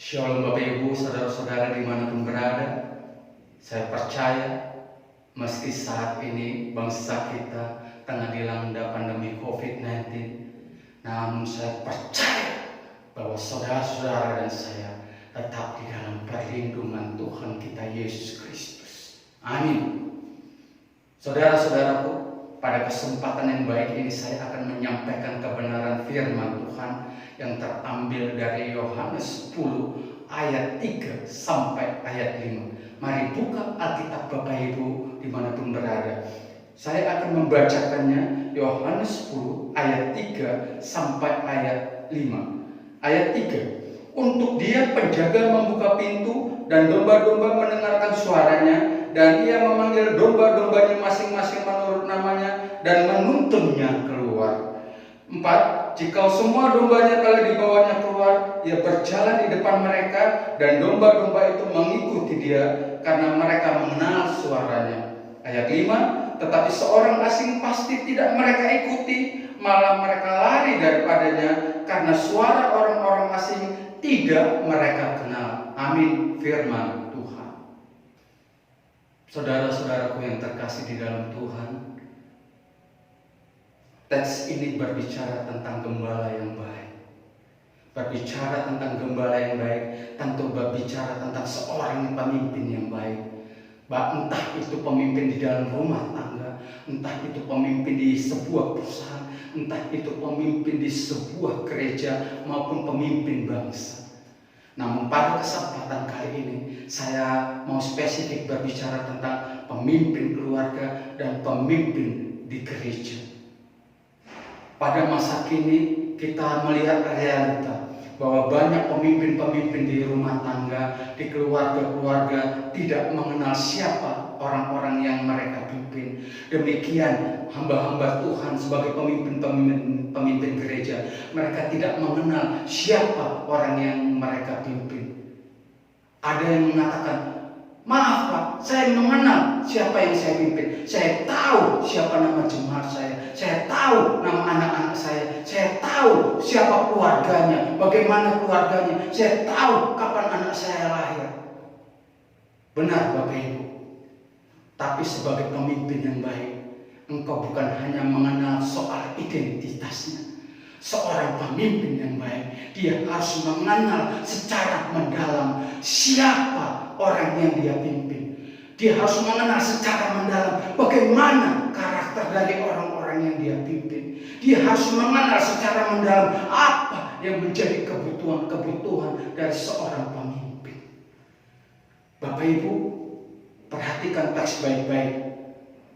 Shalom Bapak Ibu, saudara-saudara dimanapun berada. Saya percaya meski saat ini bangsa kita tengah dilanda pandemi COVID-19, namun saya percaya bahwa saudara-saudara dan saya tetap di dalam perlindungan Tuhan kita Yesus Kristus. Amin. Saudara-saudaraku, pada kesempatan yang baik ini saya akan menyampaikan kebenaran firman Tuhan yang terambil dari Yohanes 10 ayat 3 sampai ayat 5. Mari buka Alkitab Bapak Ibu dimanapun berada. Saya akan membacakannya Yohanes 10 ayat 3 sampai ayat 5. Ayat 3. Untuk dia penjaga membuka pintu dan domba-domba mendengarkan suaranya, dan ia memanggil domba-dombanya masing-masing menurut namanya dan menuntunnya keluar. 4. Jika semua dombanya telah dibawanya keluar, ia berjalan di depan mereka, dan domba-domba itu mengikuti dia karena mereka mengenal suaranya. Ayat 5. Tetapi seorang asing pasti tidak mereka ikuti, malah mereka lari daripadanya karena suara orang-orang asing tidak mereka kenal. Amin. Firman Tuhan. Saudara-saudaraku yang terkasih di dalam Tuhan, teks ini berbicara tentang gembala yang baik. Berbicara tentang gembala yang baik, tentu berbicara tentang seorang pemimpin yang baik. Entah itu pemimpin di dalam rumah tangga, entah itu pemimpin di sebuah perusahaan, entah itu pemimpin di sebuah gereja maupun pemimpin bangsa. Namun pada kesempatan kali ini saya mau spesifik berbicara tentang pemimpin keluarga dan pemimpin di gereja. Pada masa kini kita melihat realita bahwa banyak pemimpin-pemimpin di rumah tangga, di keluarga-keluarga tidak mengenal siapa orang-orang yang mereka pimpin. Demikian hamba-hamba Tuhan sebagai pemimpin gereja, mereka tidak mengenal siapa orang yang mereka pimpin. Ada yang mengatakan, maaf Pak, saya mengenal siapa yang saya pimpin. Saya tahu siapa nama jemaat saya tahu nama anak-anak saya tahu siapa keluarganya, bagaimana keluarganya, saya tahu kapan anak saya lahir. Benar Bapak Ibu. Tapi sebagai pemimpin yang baik, engkau bukan hanya mengenal soal identitasnya. Seorang pemimpin yang baik, dia harus mengenal secara mendalam siapa orang yang dia pimpin. Dia harus mengenal secara mendalam bagaimana karakter dari orang-orang yang dia pimpin. Dia harus mengenal secara mendalam apa yang menjadi kebutuhan-kebutuhan dari seorang pemimpin. Bapak Ibu, perhatikan teks baik-baik.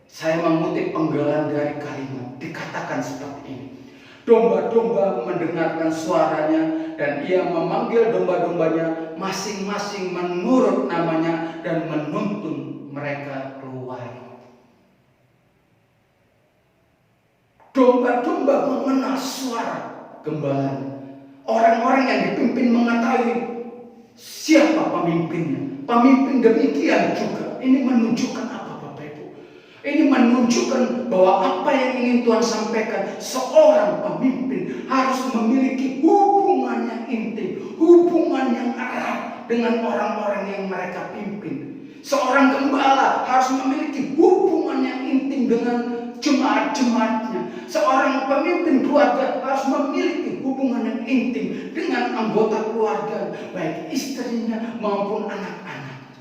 Saya mengutip penggalan dari kalimat, dikatakan seperti ini. Domba-domba mendengarkan suaranya, dan ia memanggil domba-dombanya masing-masing menurut namanya dan menuntun mereka keluar. Domba-domba mengenal suara gembalanya. Orang-orang yang dipimpin mengetahui siapa pemimpinnya. Pemimpin demikian juga. Ini menunjukkan apa Bapak Ibu? Ini menunjukkan bahwa apa yang ingin Tuhan sampaikan, seorang pemimpin harus memiliki hubungan yang intim, hubungan yang erat dengan orang-orang yang mereka pimpin. Seorang gembala harus memiliki hubungan yang intim dengan jemaat-jemaatnya. Seorang pemimpin keluarga harus memiliki hubungan yang intim dengan anggota keluarga, baik istrinya maupun anak-anak.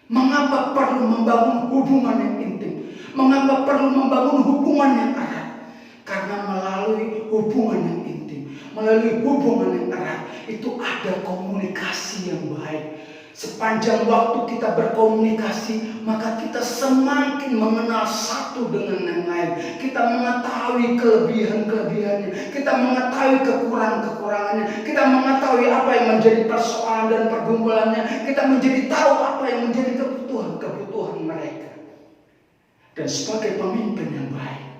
Mengapa perlu membangun hubungan yang intim? Mengapa perlu membangun hubungan yang erat? Karena melalui hubungan yang intim, melalui hubungan yang erat, itu ada komunikasi yang baik. Sepanjang waktu kita berkomunikasi, maka kita semakin mengenal satu dengan yang lain. Kita mengetahui kelebihan-kelebihannya, kita mengetahui kekurangan-kekurangannya, kita mengetahui apa yang menjadi persoalan dan pergumulannya, kita menjadi tahu apa yang menjadi kebutuhan mereka. Dan sebagai pemimpin yang baik,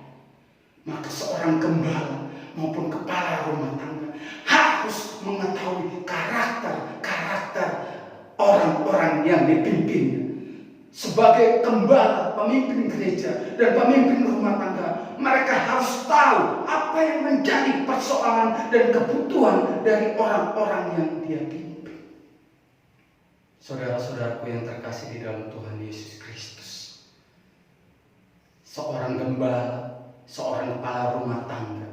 maka seorang gembala maupun kepala rumah tangga harus mengetahui karakter orang-orang yang dipimpinnya. Sebagai gembala, pemimpin gereja dan pemimpin rumah tangga, mereka harus tahu apa yang menjadi persoalan dan kebutuhan dari orang-orang yang dia pimpin. Saudara-saudaraku yang terkasih di dalam Tuhan Yesus Kristus, seorang gembala, seorang kepala rumah tangga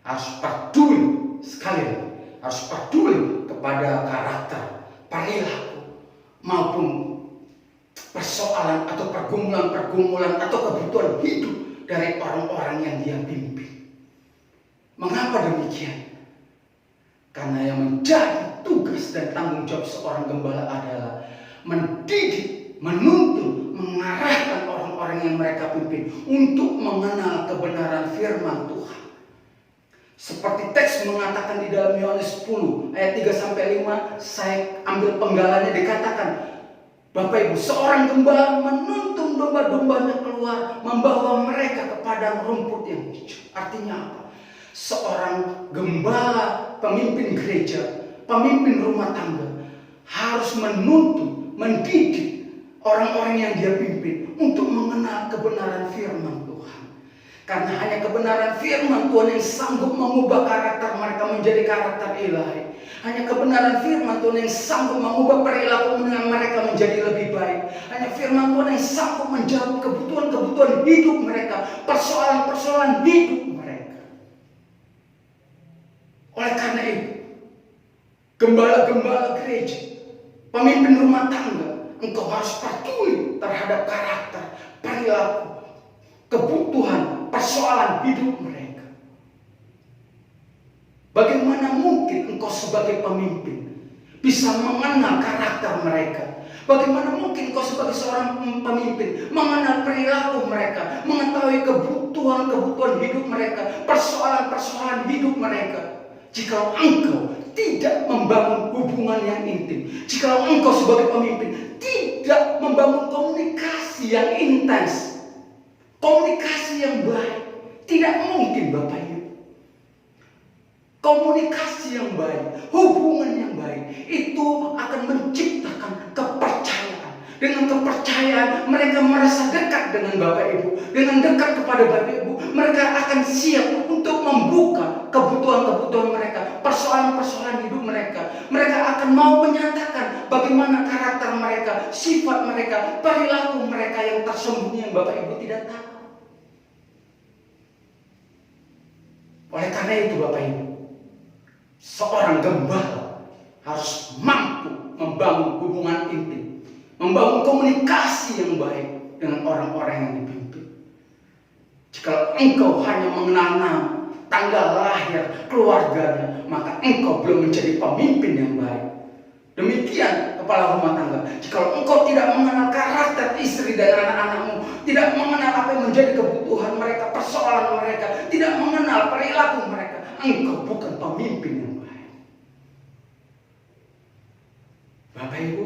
harus peduli sekali, harus peduli kepada karakter, perilaku, maupun persoalan atau pergumulan atau kebutuhan hidup dari orang-orang yang dia pimpin. Mengapa demikian? Karena yang menjadi tugas dan tanggung jawab seorang gembala adalah mendidik, menuntun, mengarahkan orang-orang yang mereka pimpin untuk mengenal kebenaran firman Tuhan. Seperti teks mengatakan di dalam Yohanes 10 ayat 3-5, saya ambil penggalannya, dikatakan, Bapak Ibu, seorang gembala menuntun domba-dombanya keluar, membawa mereka ke padang rumput yang hijau. Artinya apa? Seorang gembala, pemimpin gereja, pemimpin rumah tangga harus menuntun, mendidik orang-orang yang dia pimpin untuk mengenal kebenaran firman Tuhan. Karena hanya kebenaran firman Tuhan yang sanggup mengubah karakter mereka menjadi karakter ilahi. Hanya kebenaran firman Tuhan yang sanggup mengubah perilaku mereka menjadi lebih baik. Hanya firman Tuhan yang sanggup menjawab kebutuhan-kebutuhan hidup mereka, persoalan-persoalan hidup mereka. Oleh karena itu, gembala-gembala gereja, pemimpin rumah tangga, engkau harus peduli terhadap karakter, perilaku, kebutuhan, persoalan hidup mereka. Bagaimana mungkin engkau sebagai pemimpin bisa mengenal karakter mereka? Bagaimana mungkin engkau sebagai seorang pemimpin mengenal perilaku mereka, mengetahui kebutuhan-kebutuhan hidup mereka, persoalan-persoalan hidup mereka? Jika engkau tidak membangun hubungan yang intim, jika engkau sebagai pemimpin tidak membangun komunikasi yang intens, komunikasi yang baik, tidak mungkin Bapak Ibu. Komunikasi yang baik, hubungan yang baik, itu akan menciptakan kepercayaan. Dengan kepercayaan mereka merasa dekat dengan Bapak Ibu, dengan dekat kepada Bapak Ibu, mereka akan siap untuk membuka kebutuhan-kebutuhan mereka, persoalan-persoalan hidup mereka. Mereka akan mau menyatakan bagaimana karakter mereka, sifat mereka, perilaku mereka yang tersembunyi yang Bapak Ibu tidak tahu. Oleh karena itu Bapak Ibu, seorang gembala harus mampu membangun hubungan intim, membangun komunikasi yang baik dengan orang-orang yang dipimpin. Jika engkau hanya mengenal nama, tanggal lahir, keluarganya, maka engkau belum menjadi pemimpin yang baik. Demikian kepala rumah tangga. Jika engkau tidak mengenal karakter istri dan anak-anakmu, tidak mengenal apa yang menjadi kebutuhan mereka, persoalan mereka, tidak mengenal perilaku mereka, engkau bukan pemimpin yang baik. Bapak Ibu,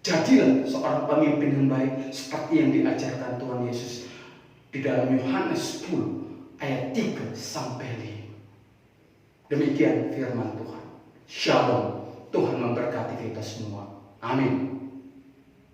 jadilah seorang pemimpin yang baik seperti yang diajarkan Tuhan Yesus di dalam Yohanes 10 ayat 3-5. Demikian firman Tuhan. Shalom. Tuhan memberkati kita semua. Amin.